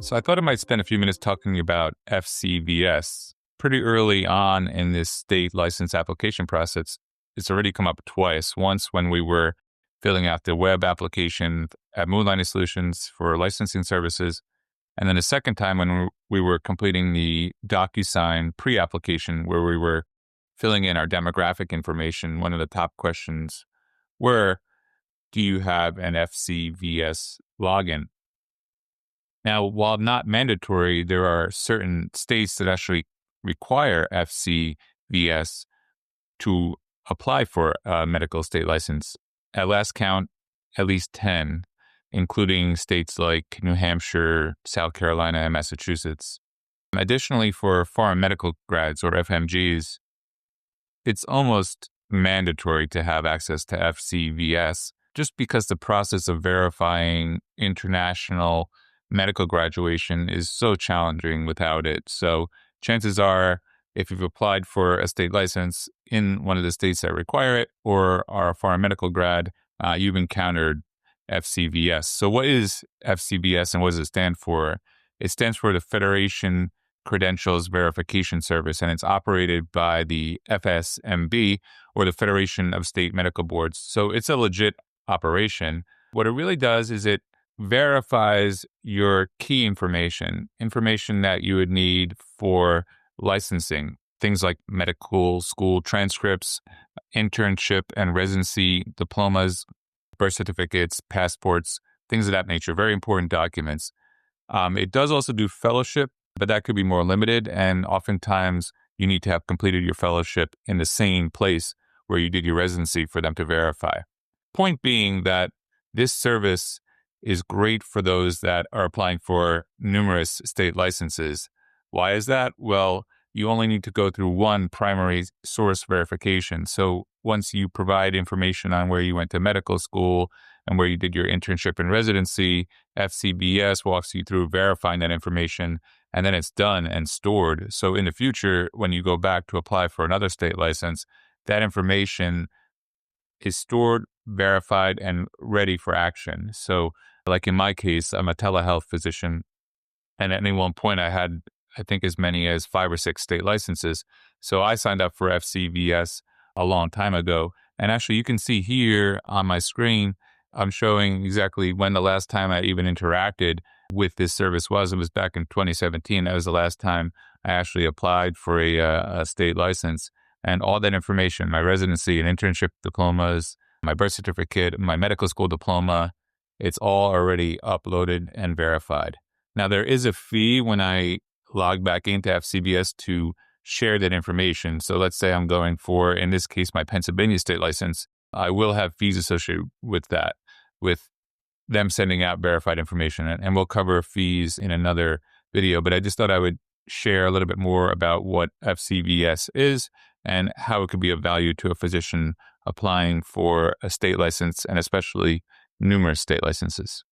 So I thought I might spend a few minutes talking about FCVS. Pretty early on in this state license application process, it's already come up twice. Once when we were filling out the web application at Moonlighting Solutions for licensing services, and then a second time when we were completing the DocuSign pre-application where we were filling in our demographic information. One of the top questions were, do you have an FCVS login? Now, while not mandatory, there are certain states that actually require FCVS to apply for a medical state license. At last count, at least 10, including states like New Hampshire, South Carolina, and Massachusetts. Additionally, for foreign medical grads or FMGs, it's almost mandatory to have access to FCVS just because the process of verifying international medical graduation is so challenging without it. So chances are, if you've applied for a state license in one of the states that require it or are a foreign medical grad, you've encountered FCVS. So what is FCVS and what does it stand for? It stands for the Federation Credentials Verification Service, and it's operated by the FSMB, or the Federation of State Medical Boards. So it's a legit operation. What it really does is it verifies your key information that you would need for licensing, things like medical school transcripts, internship and residency diplomas, birth certificates, passports, things of that nature, very important documents. It does also do fellowship, but that could be more limited. And oftentimes you need to have completed your fellowship in the same place where you did your residency for them to verify. Point being that this service is great for those that are applying for numerous state licenses. Why is that? Well, you only need to go through one primary source verification. So once you provide information on where you went to medical school and where you did your internship and residency, FCVS walks you through verifying that information, and then it's done and stored. So in the future, when you go back to apply for another state license, that information is stored, verified, and ready for action. So like in my case, I'm a telehealth physician, and at any one point I had, I think, as many as 5 or 6 state licenses. So I signed up for FCVS a long time ago. And actually, you can see here on my screen, I'm showing exactly when the last time I even interacted with this service was. It was back in 2017. That was the last time I actually applied for a state license. And all that information, my residency and internship diplomas, my birth certificate, my medical school diploma, it's all already uploaded and verified. Now, there is a fee when I log back into FCVS to share that information. So let's say I'm going for, in this case, my Pennsylvania state license. I will have fees associated with that, with them sending out verified information. And we'll cover fees in another video. But I just thought I would share a little bit more about what FCVS is and how it could be of value to a physician applying for a state license, and especially numerous state licenses.